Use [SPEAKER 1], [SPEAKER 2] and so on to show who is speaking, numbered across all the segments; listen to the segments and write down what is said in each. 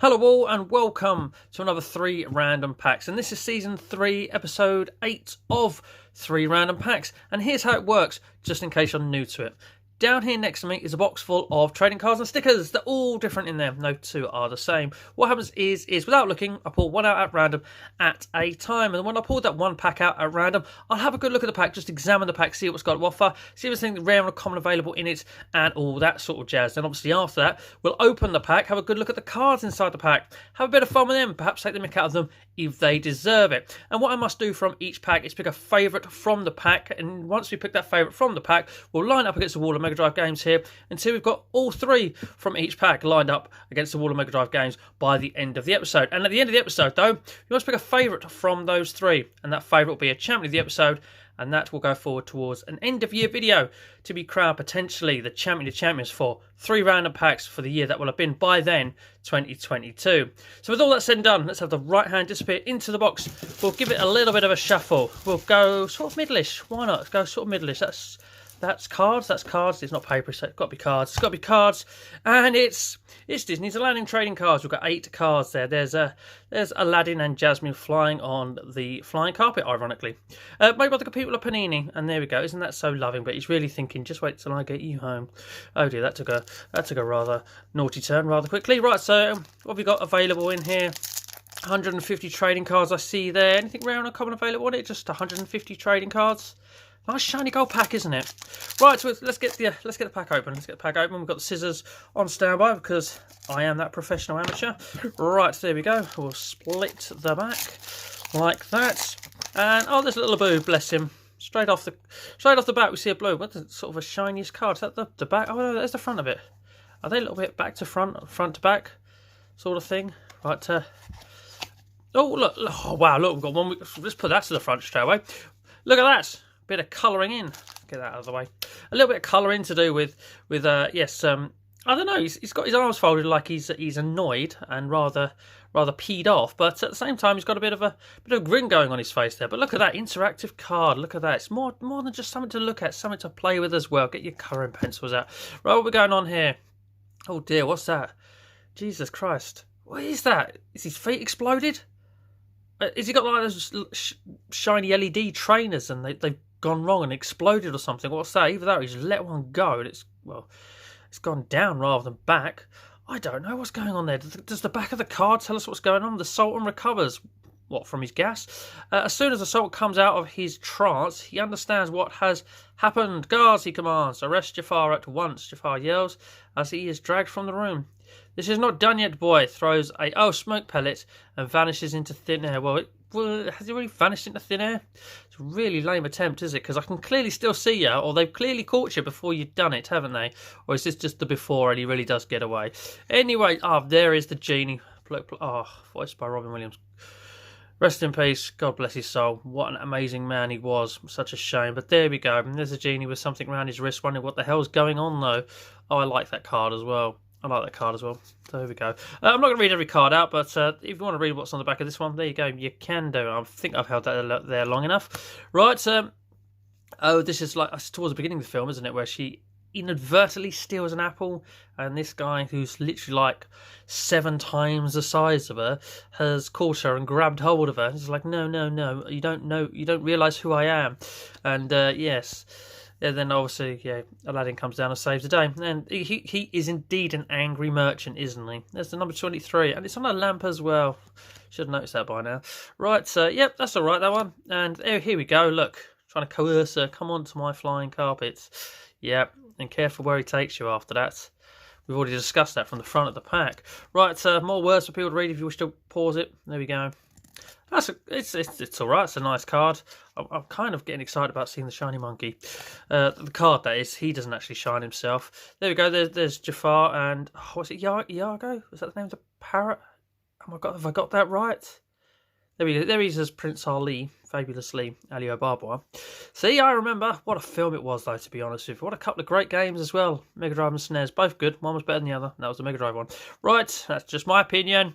[SPEAKER 1] Hello all and welcome to another 3 Random Packs, and this is Season 3, Episode 8 of 3 Random Packs, and here's how it works, just in case you're new to it. Down here next to me is a box full of trading cards and stickers. They're all different in there. No two are the same. What happens is without looking, I pull one out at random at a time. And when I pull that one pack out at random, I'll have a good look at the pack, just examine the pack, see what's got to offer, see if there's anything rare and common available in it, and all that sort of jazz. Then obviously after that, we'll open the pack, have a good look at the cards inside the pack, have a bit of fun with them, perhaps take the mick out of them if they deserve it. And what I must do from each pack is pick a favourite from the pack, and once we pick that favourite from the pack, we'll line up against the wall of Mega Drive games here until we've got all 3 from each pack lined up against the wall of Mega Drive games by the end of the episode. And at the end of the episode, though, you must pick a favourite from those 3, and that favourite will be a champion of the episode, and that will go forward towards an end-of-year video to be crowned potentially the champion of champions for 3 random packs for the year that will have been by then, 2022. So with all that said and done, let's have the right hand disappear into the box. We'll give it a little bit of a shuffle. We'll go sort of middleish. Why not? Let's go sort of middleish. That's cards. That's cards. It's not paper, so it's got to be cards. It's got to be cards, and it's Disney's Aladdin trading cards. We've got 8 cards there. There's Aladdin and Jasmine flying on the flying carpet, ironically. Made by the people of Panini, and there we go. Isn't that so loving? But he's really thinking, just wait till I get you home. Oh dear, that took a rather naughty turn rather quickly. Right, so what have we got available in here? 150 trading cards I see there. Anything rare and uncommon available on it? Just 150 trading cards. Nice shiny gold pack, isn't it? Right, so let's get the pack open. Let's get the pack open. We've got the scissors on standby because I am that professional amateur. Right, there we go. We'll split the back like that. And oh, there's a little boo, bless him. Straight off the back, we see a blue. What's sort of a shiniest card? Is that the back? Oh no, there's the front of it. Are they a little bit back to front, front to back, sort of thing? Right. Oh look! Oh wow! Look, we've got one. Let's put that to the front straight away. Look at that. Bit of colouring in. Get that out of the way. A little bit of colouring to do with yes. I don't know. He's got his arms folded like he's annoyed and rather peed off, but at the same time he's got a bit of a grin going on his face there. But look at that interactive card. Look at that. It's more than just something to look at, something to play with as well. Get your colouring pencils out. Right, what we're going on here? Oh dear, what's that? Jesus Christ! What is that? Is his feet exploded? Has he got like those shiny LED trainers and they've gone wrong and exploded or something? What's that? Either that or he's let one go and it's gone down rather than back. I don't know what's going on there. Does the back of the card tell us what's going on? The Sultan recovers, what, from his gas? As soon as the Sultan comes out of his trance, he understands what has happened. Guards, he commands, arrest Jafar at once. Jafar yells as he is dragged from the room. This is not done yet, boy. Throws a smoke pellet and vanishes into thin air. Well, has he really vanished into thin air? It's a really lame attempt, is it? Because I can clearly still see you, or they've clearly caught you before you've done it, haven't they? Or is this just the before and he really does get away? Anyway, there is the genie. Voiced by Robin Williams. Rest in peace. God bless his soul. What an amazing man he was. Such a shame. But there we go. And there's a genie with something around his wrist, wondering what the hell's going on, though. Oh, I like that card as well. So there we go. I'm not going to read every card out, but if you want to read what's on the back of this one, there you go. You can do. I think I've held that there long enough. Right. This is like towards the beginning of the film, isn't it, where she inadvertently steals an apple, and this guy, who's literally like 7 times the size of her, has caught her and grabbed hold of her. He's like, no, you don't realise who I am. And yes. And then obviously, Aladdin comes down and saves the day. And he is indeed an angry merchant, isn't he? There's the number 23, and it's on a lamp as well. Should have noticed that by now. Right, yep, that's all right, that one. And here we go, look. Trying to coerce her, come on to my flying carpets. Yep, and careful where he takes you after that. We've already discussed that from the front of the pack. Right, more words for people to read if you wish to pause it. There we go. It's all right. It's a nice card. I'm kind of getting excited about seeing the shiny monkey. The card, that is. He doesn't actually shine himself. There we go. There's Jafar and what's it? Iago? Is that the name of the parrot? Oh my God, have I got that right? There we go. There he is as Prince Ali, fabulously Ali Obabwa. See, I remember. What a film it was, though, to be honest with you. What a couple of great games as well. Mega Drive and SNES, both good. One was better than the other. That was the Mega Drive one. Right, that's just my opinion.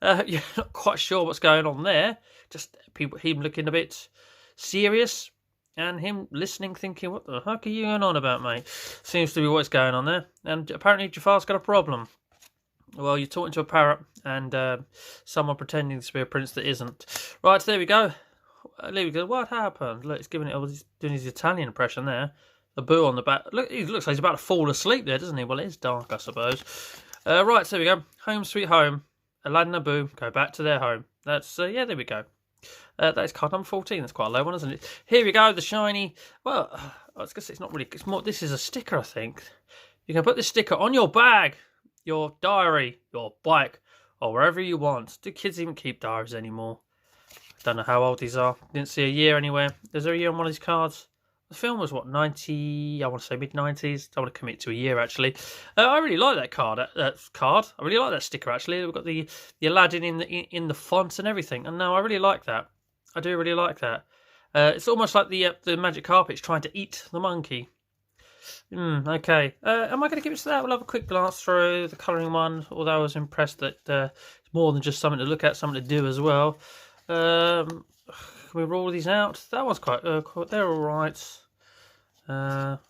[SPEAKER 1] You're not quite sure what's going on there. Just him looking a bit serious, and him listening, thinking, what the heck are you going on about, mate? Seems to be what's going on there. And apparently Jafar's got a problem. Well, you're talking to a parrot and someone pretending to be a prince that isn't. Right, there we go. There we go. What happened? Look, it's giving it. Oh, he's doing his Italian impression there. The boo on the back. Look, he looks like he's about to fall asleep there, doesn't he? Well, it is dark, I suppose. Right, so there we go. Home sweet home. Aladdin and Boo go back to their home. That's yeah. There we go. That is card number 14. That's quite a low one, isn't it? Here we go. The shiny. Well, I was gonna say it's not really. It's more. This is a sticker, I think. You can put this sticker on your bag, your diary, your bike, or wherever you want. Do kids even keep diaries anymore? I don't know how old these are. Didn't see a year anywhere. Is there a year on one of these cards? The film was what, 90? I want to say mid-90s. I want to commit to a year actually. I really like that card. I really like that sticker actually. We've got the Aladdin in the font and everything. And no, I really like that. I do really like that. It's almost like the magic carpet's trying to eat the monkey. Okay. Am I going to give it to that? We'll have a quick glance through the colouring one. Although I was impressed that it's more than just something to look at, something to do as well. Can we roll these out? That one's quite. They're all right. Are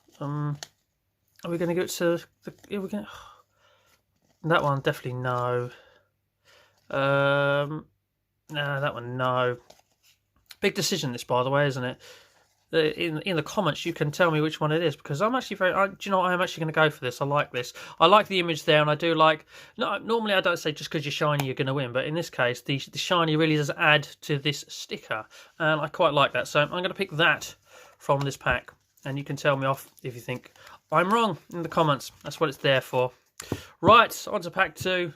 [SPEAKER 1] we going to give it to the? Are we going? That one definitely no. No, that one no. Big decision this, by the way, isn't it? In the comments, you can tell me which one it is because I'm actually very. Do you know what? I'm actually going to go for this. I like this. I like the image there, and I do like. No, normally I don't say just because you're shiny you're going to win, but in this case, the shiny really does add to this sticker, and I quite like that. So I'm going to pick that from this pack, and you can tell me off if you think I'm wrong in the comments. That's what it's there for. Right, on to pack two.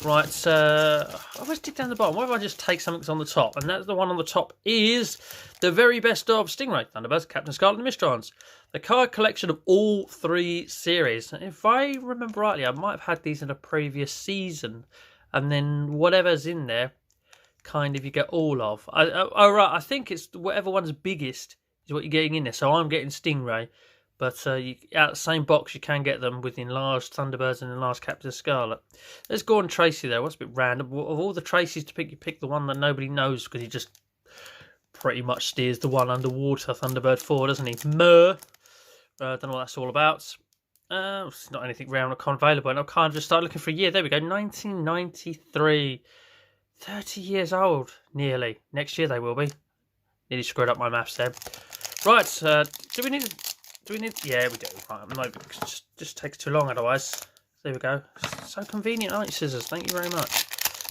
[SPEAKER 1] Right, I always dig down the bottom. Why don't I just take something that's on the top? And that's the one on the top is the very best of Stingray, Thunderbirds, Captain Scarlet and Mistrons. The card collection of all 3 series. If I remember rightly, I might have had these in a previous season. And then whatever's in there, kind of you get all of. Oh, right, I think it's whatever one's biggest is what you're getting in there. So I'm getting Stingray. But out of the same box, you can get them with enlarged Thunderbirds and enlarged Captain Scarlet. Let's go on Tracy, though. What's a bit random? Of all the Tracys to pick, you pick the one that nobody knows because he just pretty much steers the one underwater Thunderbird 4, doesn't he? Don't know what that's all about. It's not anything round or available. And I can't just start looking for a year. There we go. 1993. 30 years old, nearly. Next year they will be. Nearly screwed up my maths there. Right, do we need... Yeah, we do. Right, no, it just takes too long otherwise. There we go. So convenient, aren't you, scissors? Thank you very much.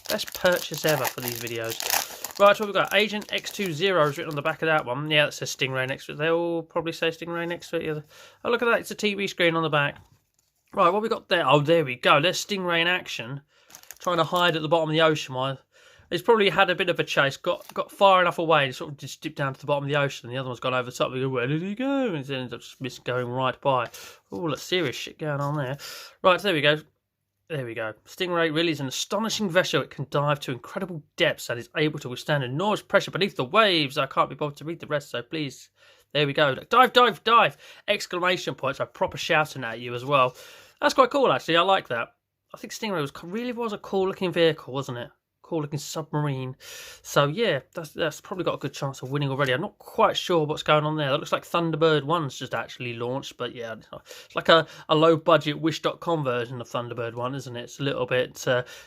[SPEAKER 1] Best purchase ever for these videos. Right, so we've got Agent X20 is written on the back of that one. Yeah, that says Stingray next to it. They all probably say Stingray next to it. Yeah. Oh, look at that. It's a TV screen on the back. Right, what we got there? Oh, there we go. There's Stingray in action. Trying to hide at the bottom of the ocean while... He's probably had a bit of a chase, got far enough away, and sort of just dipped down to the bottom of the ocean. The other one's gone over the top. We go, where did he go? And he ends up just going right by. Oh, look, serious shit going on there. Right, there we go. There we go. Stingray really is an astonishing vessel. It can dive to incredible depths and is able to withstand enormous pressure beneath the waves. I can't be bothered to read the rest, so please. There we go. Dive, dive, dive! Exclamation points. I'm proper shouting at you as well. That's quite cool, actually. I like that. I think Stingray really was a cool-looking vehicle, wasn't it? Cool looking submarine. So yeah, that's probably got a good chance of winning already. I'm not quite sure what's going on there. That looks like Thunderbird 1's just actually launched, but yeah, it's like a low budget Wish.com version of Thunderbird 1, isn't it? It's a little bit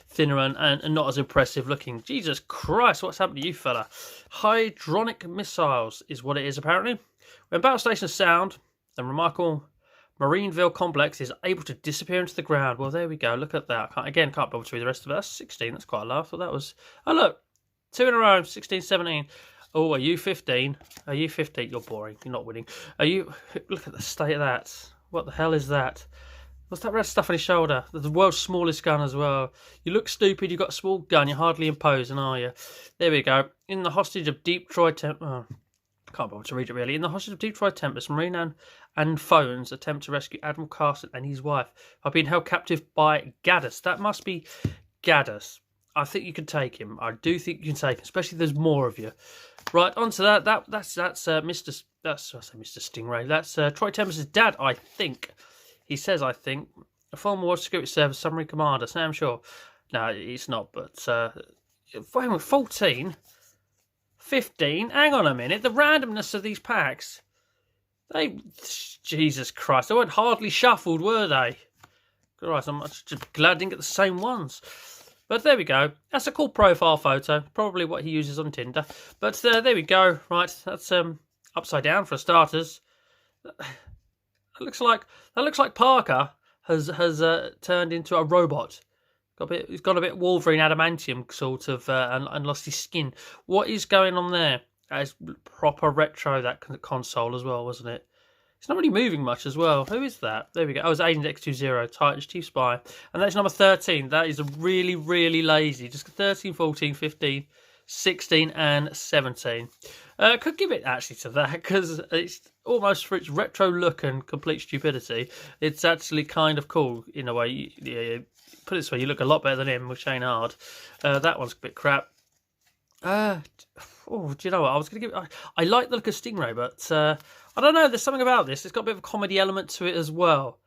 [SPEAKER 1] thinner and not as impressive looking. Jesus Christ, what's happened to you, fella? Hydronic missiles is what it is apparently. When battle stations sound, the remarkable Marineville complex is able to disappear into the ground. Well, there we go. Look at that. Can't bother to read the rest of it. That's 16. That's quite a lot. I thought that was... Oh, look. 2 in a row. 16, 17. Oh, are you 15? Are you 15? You're boring. You're not winning. Are you... Look at the state of that. What the hell is that? What's that red stuff on his shoulder? The world's smallest gun as well. You look stupid. You've got a small gun. You're hardly imposing, are you? There we go. In the hostage of Deep Troy... Can't bother to read it really. In the hostage of Deep Fried Tempest, Marine and Phones attempt to rescue Admiral Carson and his wife are being held captive by Gaddis. That must be Gaddis. I think you can take him. I do think you can take him, especially if there's more of you. Right, on to that. That's Mr. Stingray. That's Troy Tempest's dad, I think. He says, I think. A former World Security Service submarine commander. Sam Shaw. No, it's not, but 14. 15. Hang on a minute. The randomness of these packs. Jesus Christ. They weren't hardly shuffled, were they? Christ, I'm just glad I didn't get the same ones. But there we go. That's a cool profile photo. Probably what he uses on Tinder. But there we go. Right, that's upside down for starters. That looks like Parker has turned into a robot. He's got a bit Wolverine adamantium sort of, and lost his skin. What is going on there? That is proper retro, that console as well, wasn't it? It's not really moving much as well. Who is that? There we go. Oh, it's Agent X20, Titans Chief Spy. And that's number 13. That is really, really lazy. Just 13, 14, 15, 16 and 17. Could give it actually to that, because it's almost, for its retro look and complete stupidity, it's actually kind of cool in a way. Put it this way, you look a lot better than him, which ain't hard. That one's a bit crap. Do you know what? I was going to give. I like the look of Stingray, but I don't know. There's something about this. It's got a bit of a comedy element to it as well.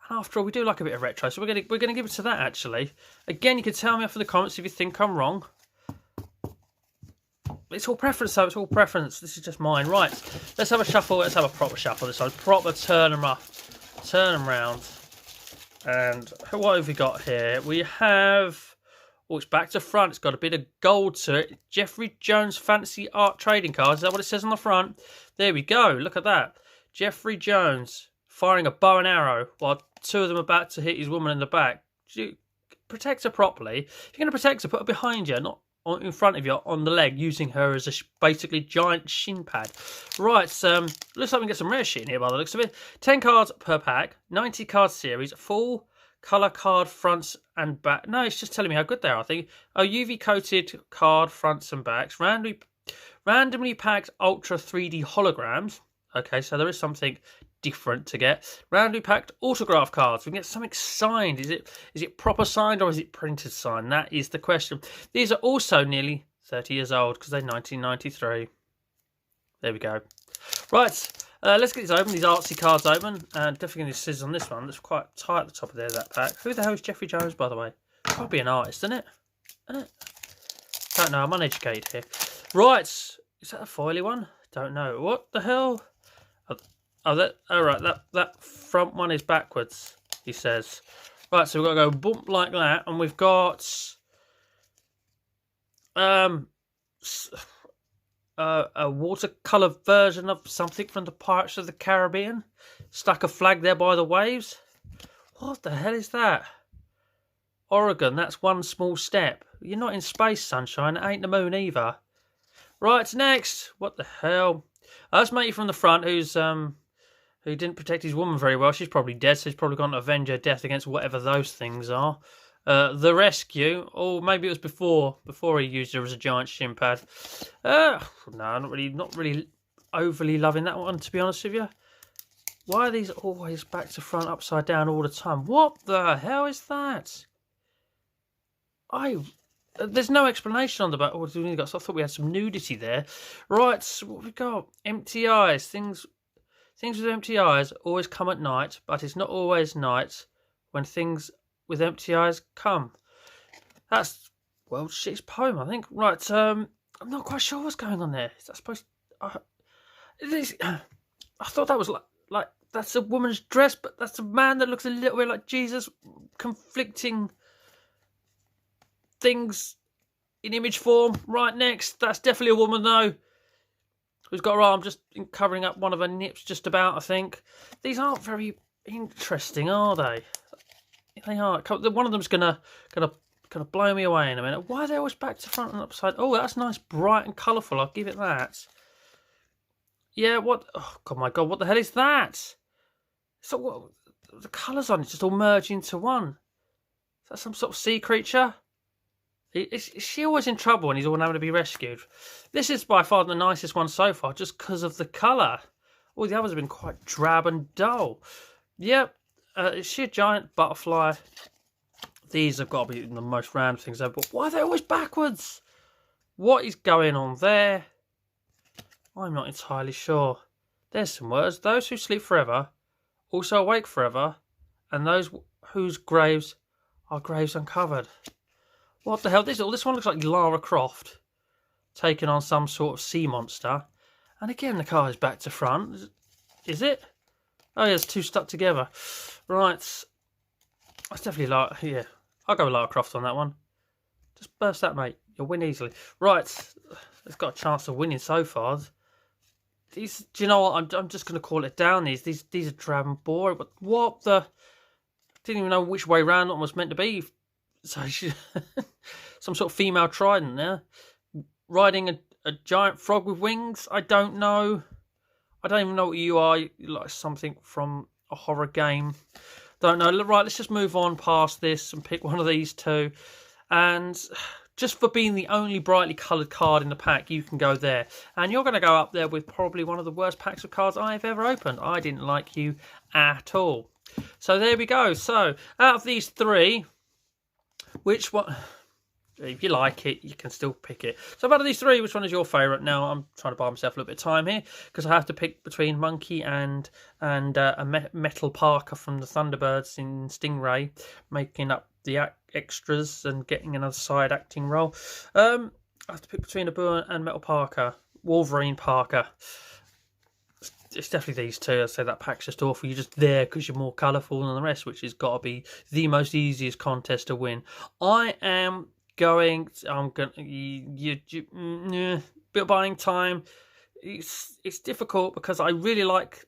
[SPEAKER 1] And after all, we do like a bit of retro, so we're going to give it to that. Actually, again, you can tell me off in the comments if you think I'm wrong. It's all preference, though. It's all preference. This is just mine. Right. Let's have a shuffle. Let's have a proper shuffle this time. Proper turn them up, turn them round. And what have we got here? We have. Oh, it's back to front. It's got a bit of gold to it. Jeffrey Jones Fantasy Art Trading Cards. Is that what it says on the front? There we go. Look at that. Jeffrey Jones firing a bow and arrow while two of them are about to hit his woman in the back. Protect her properly. If you're going to protect her, put her behind you, not in front of you on the leg, using her as a basically giant shin pad. Right, looks like we can get some rare shit in here by the looks of it. 10 cards per pack, 90 card series, full colour card fronts and back. No, it's just telling me how good they are, I think. Oh, UV coated card fronts and backs. Randomly packed ultra 3D holograms. Okay, so there is something different to get. Randomly packed autograph cards. We can get something signed. Is it proper signed or is it printed signed? That is the question. These are also nearly 30 years old because they're 1993. There we go. Right. Let's get these open, these artsy cards open. And definitely going to scissors on this one. That's quite tight at the top of there, that pack. Who the hell is Jeffrey Jones, by the way? Probably an artist, isn't it? Don't know, I'm uneducated here. Right, is that a foily one? Don't know. What the hell? That front one is backwards, he says. Right, so we've got to go bump like that. And we've got... a watercolour version of something from the Pirates of the Caribbean. Stuck a flag there by the waves. What the hell is that? Oregon, that's one small step. You're not in space, sunshine. It ain't the moon either. Right, next. What the hell? That's matey from the front who didn't protect his woman very well. She's probably dead, so he's probably gone to avenge her death against whatever those things are. The rescue, or maybe it was before he used her as a giant shin pad. No, not really overly loving that one, to be honest with you. Why are these always back to front, upside down all the time? What the hell is that? There's no explanation on the back. Oh, I thought we had some nudity there. Right, so what have we got? Empty eyes. Things with empty eyes always come at night, but it's not always night when things with empty eyes come. That's World Shit's poem, I think. Right, I'm not quite sure what's going on there. Is that supposed I thought that was like that's a woman's dress, but that's a man that looks a little bit like Jesus, conflicting things in image form. Right, next. That's definitely a woman, though, who's got her arm just covering up one of her nips just about, I think. These aren't very interesting, are they? They are. One of them's gonna blow me away in a minute. Why are they always back to front and upside? Oh, that's nice, bright and colourful. I'll give it that. Yeah. What? Oh God, my God! What the hell is that? So what? The colours on it just all merge into one. Is that some sort of sea creature? Is she always in trouble when he's all having to be rescued? This is by far the nicest one so far, just because of the colour. All the others have been quite drab and dull. Yep. Is she a giant butterfly? These have got to be the most random things ever. But why are they always backwards? What is going on there? I'm not entirely sure. There's some words. Those who sleep forever, also awake forever, and those whose graves are graves uncovered. What the hell? This one looks like Lara Croft taking on some sort of sea monster. And again, the car is back to front. Is it? Oh, yeah, it's two stuck together. Right. That's definitely like, yeah, I'll go with Lara Croft on that one. Just burst that, mate. You'll win easily. Right, it's got a chance of winning so far. These, do you know what? I'm just going to call it down. These are drab and boring. But what the? Didn't even know which way round it was meant to be. So some sort of female trident there, riding a giant frog with wings. I don't know. I don't even know what you are. You're like something from a horror game. Don't know. Right, let's just move on past this and pick one of these two. And just for being the only brightly coloured card in the pack, you can go there. And you're going to go up there with probably one of the worst packs of cards I've ever opened. I didn't like you at all. So there we go. So out of these three, which one? If you like it, you can still pick it. So out of these three, which one is your favourite? Now, I'm trying to buy myself a little bit of time here because I have to pick between Monkey and a Metal Parker from the Thunderbirds in Stingray, making up the extras and getting another side acting role. I have to pick between a Boo and Metal Parker, Wolverine Parker. It's definitely these two. I'd say that pack's just awful. You're just there because you're more colourful than the rest, which has got to be the most easiest contest to win. I'm going. Bit of buying time. It's difficult because I really like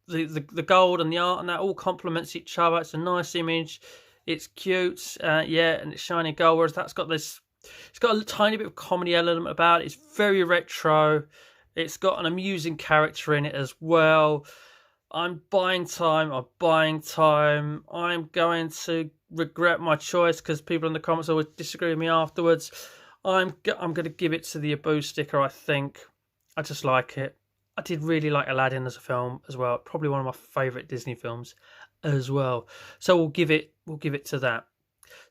[SPEAKER 1] the gold and the art, and that all complements each other. It's a nice image. It's cute, yeah, and it's shiny gold. Whereas that's got this. It's got a tiny bit of comedy element about it. It's very retro. It's got an amusing character in it as well. I'm buying time. I'm buying time. I'm going to regret my choice because people in the comments always disagree with me afterwards. I'm going to give it to the Abu sticker, I think. I just like it. I did really like Aladdin as a film as well. Probably one of my favourite Disney films as well. So we'll give it to that.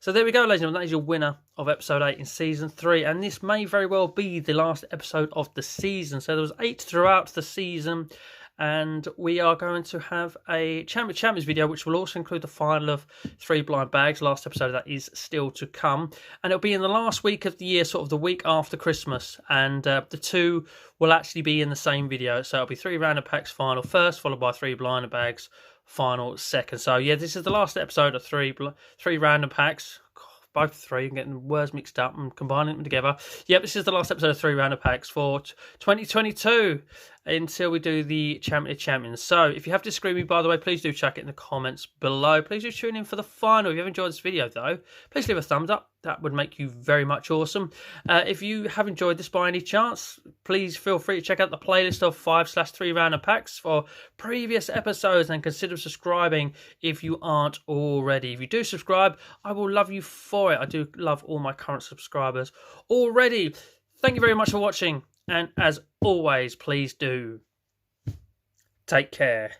[SPEAKER 1] So there we go, ladies and gentlemen. That is your winner of episode 8 in season 3, and this may very well be the last episode of the season. So there was 8 throughout the season, and we are going to have a Champions video, which will also include the final of 3 blind bags. Last episode of that is still to come, and it'll be in the last week of the year, sort of the week after Christmas, and the two will actually be in the same video. So it'll be 3 random packs final first, followed by 3 blind bags final second. So yeah, this is the last episode of three random packs. Both 3, I'm getting the words mixed up and combining them together. Yep, this is the last episode of 3 random packs for 2022 until we do the Champions. So if you have disagreed with me, by the way, please do chuck it in the comments below. Please do tune in for the final. If you have enjoyed this video though, please leave a thumbs up. That would make you very much awesome. If you have enjoyed this by any chance, please feel free to check out the playlist of 5/3 random packs for previous episodes, and consider subscribing if you aren't already. If you do subscribe, I will love you for it. I do love all my current subscribers already. Thank you very much for watching, and as always, please do take care.